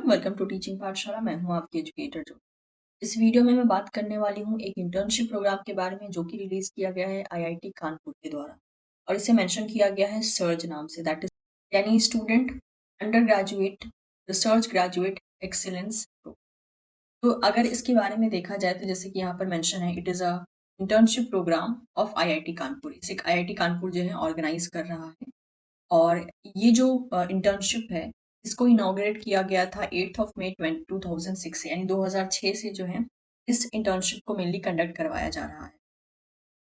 Welcome to teaching पाठशाला। मैं हूं आपकी एजुकेटर जो इस वीडियो में मैं बात करने वाली हूं एक इंटर्नशिप प्रोग्राम के बारे में जो कि रिलीज किया गया है आईआईटी कानपुर के द्वारा और इसे मेंशन किया गया है सर्ज नाम से, दैट इज यानी student under graduate research graduate excellence. तो अगर इसके बारे में देखा जाए तो जैसे कि यहाँ पर मेंशन है, it is a internship program of IIT Kanpur. इसे आईआईटी कानपुर जो है ऑर्गेनाइज कर रहा है और ये जो इंटर्नशिप है इसको इनॉग्रेट किया गया था 8 ऑफ मई 2006 से, यानी 2006 से जो है इस इंटर्नशिप को मेनली कंडक्ट करवाया जा रहा है।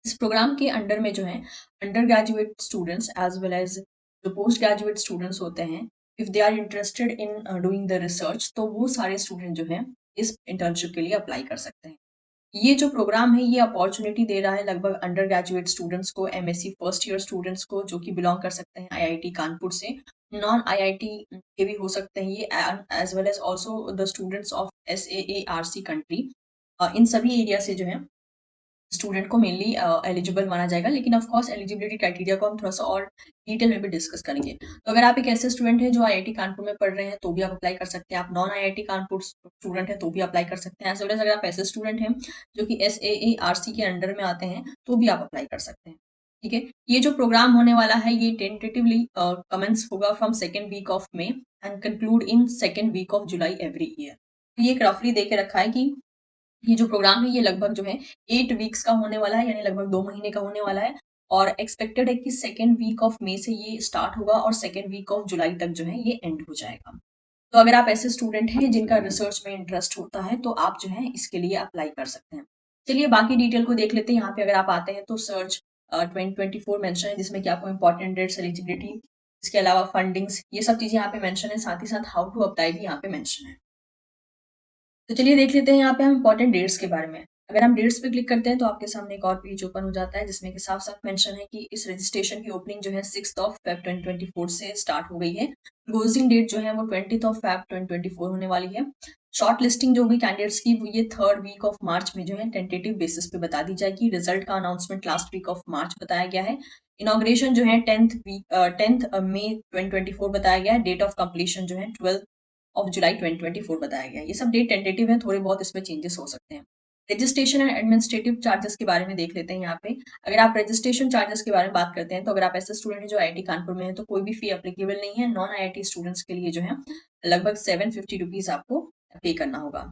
इस प्रोग्राम के अंडर में जो है undergraduate students as well as जो पोस्ट ग्रेजुएट स्टूडेंट्स होते हैं, if they are interested in doing the research, तो वो सारे स्टूडेंट जो हैं इस इंटर्नशिप के लिए अप्लाई कर सकते हैं। ये जो प्रोग्राम है ये अपॉर्चुनिटी दे रहा है लगभग अंडर ग्रेजुएट स्टूडेंट्स को, एमएससी फर्स्ट ईयर स्टूडेंट्स को जो कि बिलोंग कर सकते हैं आईआईटी कानपुर से, नॉन आईआईटी के भी हो सकते हैं ये, as well as also the students of SAARC country. इन सभी एरिया से जो है स्टूडेंट को मेनली एलिजिबल माना जाएगा, लेकिन ऑफ कोर्स एलिजिबिलिटी क्राइटेरिया को हम थोड़ा सा और डिटेल में भी डिस्कस करेंगे। तो अगर आप एक ऐसे स्टूडेंट हैं जो आईआईटी कानपुर में पढ़ रहे हैं तो भी आप अप्लाई कर सकते हैं, आप नॉन आईआईटी कानपुर स्टूडेंट हैं तो भी अप्लाई कर सकते हैं, एज वेल एज अगर आप ऐसे स्टूडेंट हैं जो कि एसएएआरसी के अंडर में आते हैं तो भी आप अप्लाई कर सकते हैं। ठीक है, ये जो प्रोग्राम होने वाला है ये टेंटेटिवली कमेंस होगा from second week of May and conclude in second week of July every year. तो ये एक रफली दे के रखा है कि ये जो प्रोग्राम है ये लगभग जो है 8 वीक्स का होने वाला है, यानी लगभग 2 महीने का होने वाला है और एक्सपेक्टेड है कि सेकेंड वीक ऑफ मई से ये स्टार्ट होगा और सेकेंड वीक ऑफ जुलाई तक जो है ये एंड हो जाएगा। तो अगर आप ऐसे स्टूडेंट हैं जिनका रिसर्च में इंटरेस्ट होता है तो आप जो है इसके लिए अप्लाई कर सकते हैं। चलिए बाकी डिटेल को देख लेते हैं। यहाँ पे अगर आप आते हैं तो सर्च 2024 मेंशन है जिसमें कि आपको इंपॉर्टेंट डेट्स, एलिजिबिलिटी, इसके अलावा फंडिंग्स, ये सब चीजें यहाँ पे मेंशन है, साथ ही साथ हाउ टू अप्लाई भी यहाँ पे मेंशन है। तो चलिए देख लेते हैं यहाँ पे हम इंपॉर्टेंट डेट्स के बारे में। अगर हम डेट्स पे क्लिक करते हैं तो आपके सामने एक और पेज ओपन हो जाता है जिसमें कि साफ साफ मेंशन है कि इस रजिस्ट्रेशन की ओपनिंग जो है 6 ऑफ फेब 2024 से स्टार्ट हो गई है। क्लोजिंग डेट जो है वो 20 ऑफ फेब 2024 होने वाली है। शॉर्ट लिस्टिंग जो होगी कैंडिडेट्स की वो ये थर्ड वीक ऑफ मार्च में जो है टेंटेटिव बेसिस पे बता दी जाएगी। रिजल्ट का announcement last week of March बताया गया है। इनॉग्रेशन जो है 10 मई 2024 बताया गया है। डेट ऑफ कंप्लीशन जो है 12 ऑफ जुलाई 2024 बताया गया है। ये सब डेट टेंटेटिव है, थोड़े बहुत इसमें चेंजेस हो सकते हैं। रजिस्ट्रेशन एंड एडमिनिस्ट्रेटिव चार्जेस के बारे में देख लेते हैं यहाँ पे। अगर आप रजिस्ट्रेशन चार्जेस के बारे में बात करते हैं तो अगर आप ऐसे स्टूडेंट हैं जो आईआईटी कानपुर में है तो कोई भी फी एप्लीकेबल नहीं है। नॉन आईआईटी स्टूडेंट्स के लिए जो है लगभग 750 रुपीज आपको पे करना होगा।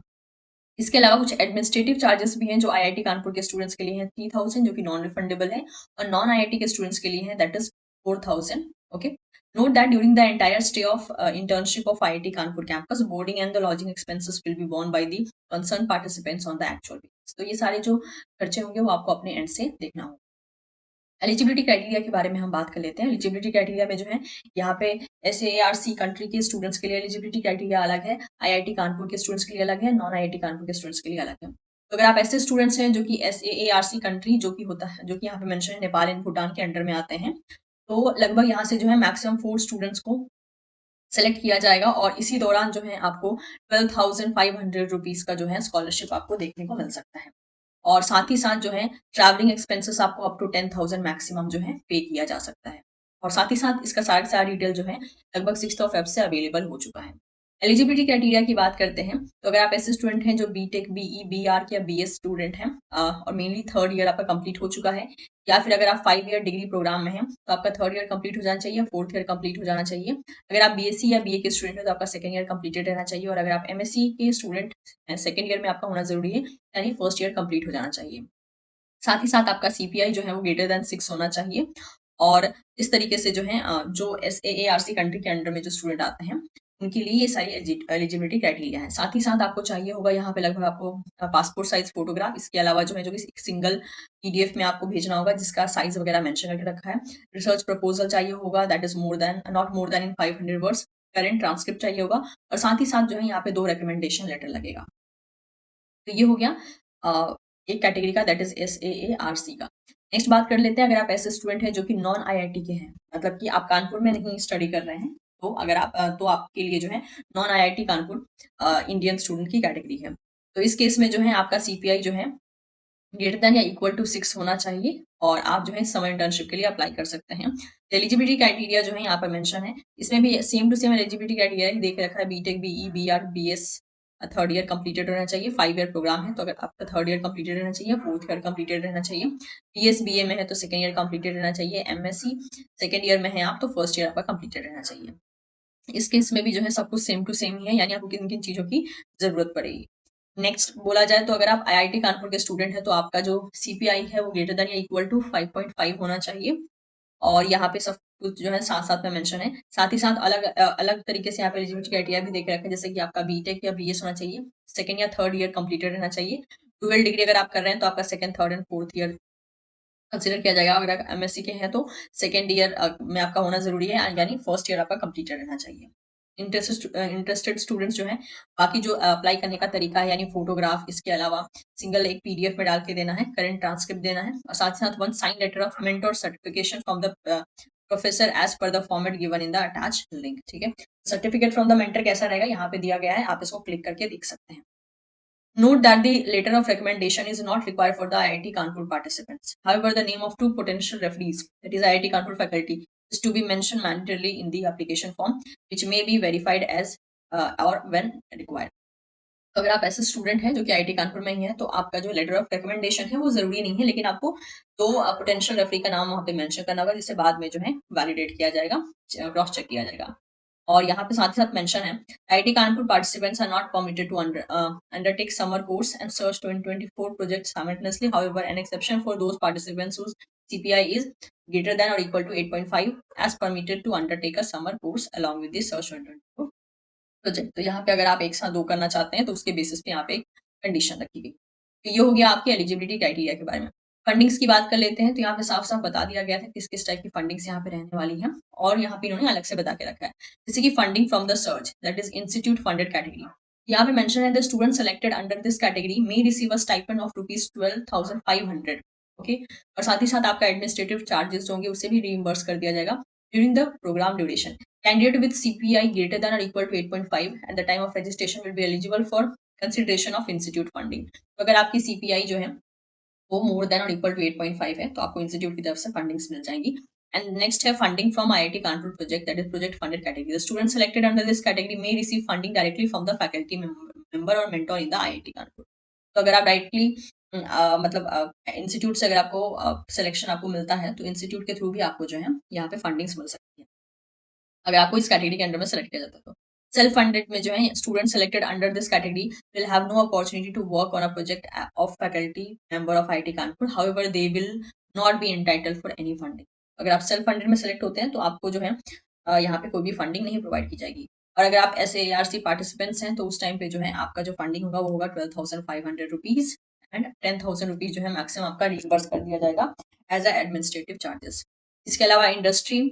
इसके अलावा कुछ एडमिनिस्ट्रेटिव चार्जेस भी हैं जो आईआईटी कानपुर के स्टूडेंट्स के लिए हैं 3000, जो कि नॉन रिफंडेबल है, और नॉन आईआईटी के स्टूडेंट्स के लिए है that is 4000। Okay, note that during the entire stay of internship of IIT Kanpur campus, boarding and the lodging expenses will be borne by the concerned participants on the actual basis। तो ये सारे जो खर्चे होंगे वो आपको अपने and से देखना होगा। एलिजिबिलिटी क्राइटेरिया के बारे में हम बात कर लेते हैं। एलिजिबिलिटी क्राइटेरिया में जो है यहाँ पे एसएआरसी कंट्री के स्टूडेंट्स के लिए एलिजिबिलिटी क्राइटेरिया अलग है, आईआईटी कानपुर के स्टूडेंट्स के लिए अलग है, नॉन आईआईटी कानपुर के स्टूडेंट्स के लिए अलग है। तो अगर आप ऐसे स्टूडेंट्स हैं जो कि एसएआरसी कंट्री जो कि होता है, जो कि यहाँ पे मेंशन है, नेपाल एंड भूटान के अंडर में आते हैं, तो लगभग यहाँ से जो है मैक्सिमम 4 स्टूडेंट्स को सेलेक्ट किया जाएगा और इसी दौरान जो है आपको 12,500 रुपीज का जो है स्कॉलरशिप आपको देखने को मिल सकता है। और साथ ही साथ जो है ट्रैवलिंग एक्सपेंसेस आपको अप टू 10,000 मैक्सिमम जो है पे किया जा सकता है। और साथ ही साथ इसका सारा डिटेल जो है लगभग 6 ऑफ फेब से अवेलेबल हो चुका है। एलिजिबिलिटी क्राइटेरिया की बात करते हैं तो अगर आप ऐसे स्टूडेंट हैं जो बीटेक, बीई, बीआर या बीएस स्टूडेंट हैं और मेनली थर्ड ईयर आपका कंप्लीट हो चुका है, या फिर अगर आप 5 ईयर डिग्री प्रोग्राम में हैं तो आपका थर्ड ईयर कंप्लीट हो जाना चाहिए, फोर्थ ईयर कंप्लीट हो जाना चाहिए। अगर आप बीएससी या बीए के स्टूडेंट हैं तो आपका सेकंड ईयर कंप्लीटेड रहना चाहिए, और अगर आप एमएससी के स्टूडेंट हैं सेकंड ईयर में आपका होना जरूरी है, यानी फर्स्ट ईयर कंप्लीट हो जाना चाहिए। साथ ही साथ आपका सीपीआई जो है वो ग्रेटर देन 6 होना चाहिए। और इस तरीके से जो है जो एसएएआरसी कंट्री के अंडर में जो स्टूडेंट आते हैं उनके लिए ये सारी एलिजिबिलिटी क्राइटेरिया है। साथ ही साथ आपको चाहिए होगा यहाँ पे लगभग आपको पासपोर्ट साइज फोटोग्राफ, इसके अलावा जो है जो कि सिंगल पीडीएफ में आपको भेजना होगा जिसका साइज वगैरह मेंशन करके रखा है। रिसर्च प्रपोजल चाहिए होगा, that is not more then in 500 words. Current transcript चाहिए होगा, और साथ ही साथ जो है यहाँ पे 2 रिकमेंडेशन लेटर लगेगा। तो ये हो गया एक कैटेगरी का, दैट इज एसएएआरसी का। नेक्स्ट बात कर लेते हैं अगर आप ऐसे स्टूडेंट हैं जो कि नॉन आईआईटी के हैं, मतलब कि आप कानपुर में नहीं स्टडी कर रहे हैं, तो अगर आप तो आपके लिए जो है non IIT Kanpur Indian student की कैटेगरी है। तो इस केस में जो है आपका सीपीआई जो है ग्रेटर देन या इक्वल टू 6 होना चाहिए और आप जो है समर इंटर्नशिप के लिए अप्लाई कर सकते हैं। एलिजिबिलिटी क्राइटेरिया जो है यहाँ पर मेंशन है। इसमें भी same to same eligibility criteria ही देख रखा है। BTech, BE, BR, BS third year completed रहना चाहिए। 5 ईयर प्रोग्राम है तो अगर आपका थर्ड ईयर कंप्लीटेड रहना चाहिए, फोर्थ ईयर कंप्लीटेड रहना चाहिए। बीएस, बीए में है तो सेकंड ईयर कंप्लीटेड रहना चाहिए। एमएससी सेकंड ईयर में है आप तो फर्स्ट ईयर आपका कंप्लीटेड रहना चाहिए। इस केस में भी जो है सब कुछ सेम टू सेम ही है, यानी आपको किन-किन चीज़ों की ज़रूरत पड़ेगी। नेक्स्ट बोला जाए तो अगर आप आईआईटी कानपुर के स्टूडेंट हैं तो आपका जो सीपीआई है वो ग्रेटर देन या इक्वल टू 5.5 होना चाहिए और यहाँ पे सब कुछ जो है साथ-साथ में मेंशन है। साथ ही साथ अलग तरीके से यहाँ पे एलिजिबिलिटी क्राइटेरिया भी देख रखा है, जैसे कि आपका बीटेक या बीएस होना चाहिए, सेकंड या थर्ड ईयर कंप्लीटेड रहना चाहिए। डुअल डिग्री अगर आप कर रहे हैं तो आपका second, third and fourth year consider किया जाएगा। अगर आप एमएससी के हैं तो सेकंड ईयर में आपका होना ज़रूरी है, यानी फर्स्ट ईयर आपका कंप्लीटेड रहना चाहिए। इंटरेस्टेड स्टूडेंट्स जो हैं, बाकी जो अप्लाई करने का तरीका है यानी फोटोग्राफ, इसके अलावा सिंगल एक पीडीएफ में डाल के देना है, करंट ट्रांसक्रिप्ट देना है और साथ ही साथ one sign letter of mentor certification from the professor as per the format given in the attached link. ठीक है, सर्टिफिकेट फ्रॉम द मेंटर कैसा रहेगा यहाँ पे दिया गया है, आप इसको क्लिक करके देख सकते हैं। Note that the letter of recommendation is not required for the IIT Kanpur participants. However, the name of two potential referees, that is IIT Kanpur faculty, is to be mentioned mandatorily in the application form, which may be verified as or when required. तो अगर आप ऐसे student हैं जो कि IIT Kanpur में ही हैं, तो आपका जो लेटर ऑफ रिकमेंडेशन है वो ज़रूरी नहीं है, लेकिन आपको 2 पोटेंशियल रेफरी का नाम वहाँ पे मेंशन करना होगा, जिसे बाद में जो है वैलिडेट किया जाएगा, क्रॉस चेक किया जाएगा। और यहाँ पे साथ ही साथ मेंशन है, IIT Kanpur participants are not permitted to undertake summer course and search 2024 projects simultaneously. However, an exception for those participants whose CPI is greater than or equal to 8.5 as permitted to undertake a summer course along with the search 2024 project. तो यहाँ पे अगर आप एक साथ 2 करना चाहते हैं तो उसके बेसिस पे यहाँ पे एक कंडीशन रखी गई। तो ये हो गया आपकी एलिजिबिलिटी क्राइटेरिया के बारे में। फंडिंग्स की बात कर लेते हैं तो यहाँ पे साफ-साफ बता दिया गया था किस-किस टाइप की फंडिंग्स यहाँ पे रहने वाली हैं और यहाँ पे इन्होंने अलग से बता के रखा है। जैसे कि funding from the search that is institute funded category. यहाँ पे मेंशन है the student selected under this category may receive a stipend of rupees 12,500। Okay, और साथ ही साथ आपका एडमिनिस्ट्रेटिव चार्जेस जो होंगे उसे भी रीइंबर्स कर दिया जाएगा during the program duration. Candidate with CPI greater than or equal to 8.5 at the time of registration will be eligible for consideration of institute funding. तो अगर आपकी CPI जो है वो मोर देन और इक्वल टू 8.5 है तो आपको इंस्टीट्यूट की तरफ से फंडिंग्स मिल जाएंगी। एंड नेक्स्ट है funding from IIT Kanpur project that is project funded category. The student selected under this category may receive funding directly from the faculty member और mentor in the IIT Kanpur. तो अगर आप डायरेक्टली मतलब institute से अगर आपको selection आपको मिलता है तो इंस्टीट्यूट के थ्रू भी आपको जो है यहाँ पे फंडिंग्स मिल सकती है अगर आपको इस कैटेगरी के अंडर में सेलेक्ट किया जाता है तो। सेल्फ फंडेड में जो है student selected under this category will have no opportunity to work on a project of faculty member of IIT Kanpur, however they will not be entitled for any funding. अगर आप self funded में select होते हैं तो आपको जो है यहाँ पे कोई भी फंडिंग नहीं प्रोवाइड की जाएगी। और अगर आप ऐसे एआरसी पार्टिसिपेंट्स हैं तो उस टाइम पे जो है आपका जो फंडिंग होगा वो होगा 12,500 रुपीज एंड 10,000 रुपीज जो है मैक्सिमम आपका रिइंबर्स कर दिया जाएगा एज अ एडमिनिस्ट्रेटिव चार्जेस। इसके अलावा industry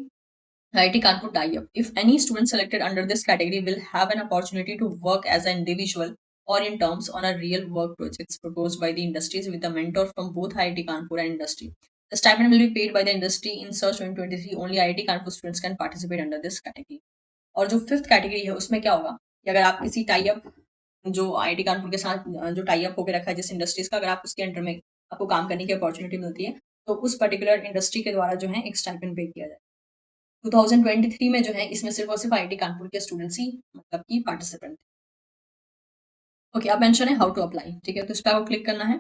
IIT Kanpur tie-up. If any student selected under this category will have an opportunity to work as an individual or in terms on a real work projects proposed by the industries with a mentor from both IIT Kanpur and industry. The stipend will be paid by the industry in Search 2023. Only IIT Kanpur students can participate under this category. और जो fifth category है उसमें क्या होगा कि अगर आप किसी टाई अप जो आईआईटी कानपुर के साथ जो टाई अप होकर रखा है जिस इंडस्ट्रीज का, अगर आप उसके अंडर में आपको काम करने की अपॉर्चुनिटी मिलती है तो उस पर्टिकुलर इंडस्ट्री के द्वारा जो है एक स्टाइपेंड पे किया जाए। 2023 में जो है इसमें सिर्फ और सिर्फ आईआईटी कानपुर के स्टूडेंट्स ही मतलब कि पार्टिसिपेंट। ओके, अब मेंशन है हाउ टू अप्लाई। ठीक है, तो इस पर आपको क्लिक करना है।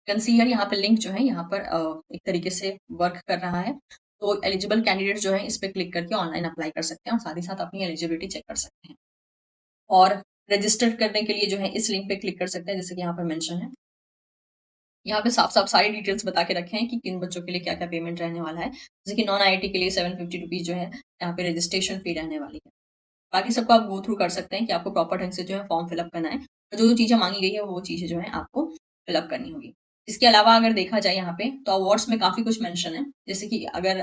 कैन सी हियर, यहाँ पे लिंक जो है यहाँ पर एक तरीके से वर्क कर रहा है। तो एलिजिबल कैंडिडेट जो है इस पे क्लिक करके ऑनलाइन अप्लाई कर सकते हैं और साथ ही साथ अपनी एलिजिबिलिटी चेक कर सकते हैं और रजिस्टर करने के लिए जो है इस लिंक पे क्लिक कर सकते हैं जैसे कि यहाँ पर मेंशन है। यहाँ पे साफ-साफ सारी डिटेल्स बता के रखे हैं कि किन बच्चों के लिए क्या-क्या पेमेंट रहने वाला है। जैसे कि नॉन आईआईटी के लिए 750 रुपीज़ जो है यहाँ पे रजिस्ट्रेशन फी रहने वाली है। बाकी सबको आप गो थ्रू कर सकते हैं कि आपको प्रॉपर ढंग से जो है फॉर्म फिलअप करना है और जो-जो चीज़ें माँगी गई है वो चीज़ें जो है आपको फिलअप करनी होगी। इसके अलावा अगर देखा जाए यहाँ पे तो अवार्ड्स में काफ़ी कुछ मेंशन है। जैसे कि अगर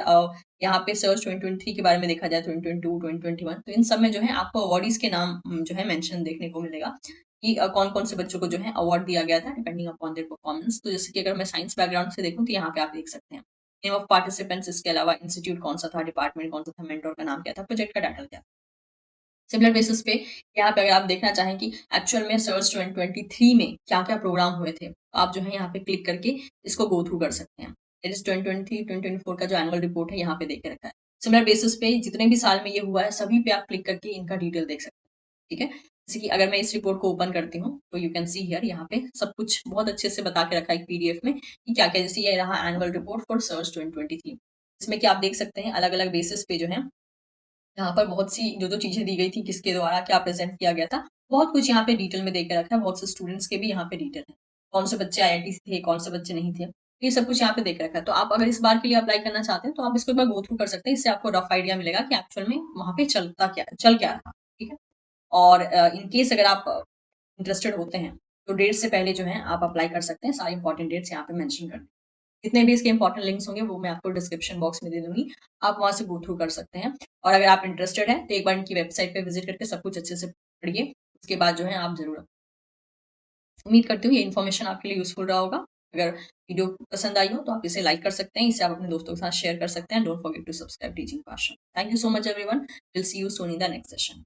यहाँ पे सर्च 2023 के बारे में देखा जाए 2022, 2021 तो इन सब में जो है आपको अवॉर्डीज़ के नाम जो है मेंशन देखने को मिलेगा कि कौन-कौन से बच्चों को जो है अवार्ड दिया गया था डिपेंडिंग अपॉन देयर परफॉर्मेंस। तो जैसे कि अगर मैं साइंस बैकग्राउंड से देखूँ तो यहाँ पे आप देख सकते हैं। नेम ऑफ पार्टिसिपेंट्स, इसके अलावा इंस्टीट्यूट कौन-सा था, डिपार्टमेंट कौन-सा था, मेंटर का नाम क्या था, प्रोजेक्ट का टाइटल क्या था। सिमिलर बेसिस पे यहाँ पे अगर आप देखना चाहें कि एक्चुअल में सर्च 2023 में क्या-क्या प्रोग्राम हुए थे, तो आप जो है यहाँ पे क्लिक करके इसको गो थ्रू कर सकते हैं। इट इज़ 2023, 2024 का जो एनुअल रिपोर्ट है यहाँ पे दे के रखा है। सिमिलर बेसिस पे जितने भी साल में ये हुआ है, सभी पे आप क्लिक करके इनका डिटेल देख सकते हैं, ठीक है? जैसे कि अगर मैं इस रिपोर्ट को ओपन करती हूँ, तो यू कैन सी हियर यहाँ पे सब कुछ बहुत अच्छे से बता के रखा है एक पीडीएफ में कि क्या-क्या जैसे ये रहा एनुअल रिपोर्ट फॉर सर्च 2023 इसमें कि आप देख सकते हैं अलग-अलग बेसिस पे जो है यहाँ पर बहुत सी जो-जो चीज़ें दी गई थी, किसके द्वारा क्या प्रेज़ेंट किया गया था, बहुत कुछ यहाँ पे डिटेल में दे के रखा है, बहुत से स्टूडेंट्स के भी यहाँ पे डिटेल है। कौन से बच्चे आईआईटी से थे, कौन से बच्चे नहीं थे, ये सब कुछ यहाँ पे दे के रखा है। तो आप अगर इस बार के लिए अप्लाई करना चाहते हैं, तो आप इसको एक बार गो थ्रू कर सकते हैं, इससे आपको रफ आइडिया मिलेगा कि एक्चुअल में वहाँ पे चल क्या रहा, ठीक है? और इन केस अगर आप इंटरेस्टेड होते हैं, तो डेट से पहले जो है आप अप्लाई कर सकते हैं, सारी इंपॉर्टेंट डेट्स यहाँ पे मेंशन कर जितने भी इसके इंपॉर्टेंट लिंक्स होंगे वो मैं आपको डिस्क्रिप्शन बॉक्स में दे दूँगी। आप वहाँ से गो थ्रू कर सकते हैं और अगर आप इंटरेस्टेड हैं तो एक बार इनकी वेबसाइट पे विज़िट करके सब कुछ अच्छे से पढ़िए। उसके बाद जो है आप ज़रूर उम्मीद करती हूँ ये इन्फॉर्मेशन आपके लिए यूज़फुल रहा होगा। अगर वीडियो पसंद आई हो तो आप इसे लाइक कर सकते हैं, इसे आप अपने दोस्तों के साथ शेयर कर सकते हैं। Don't forget to subscribe teaching Pasha. Thank you so much everyone. Will see you soon in the next session.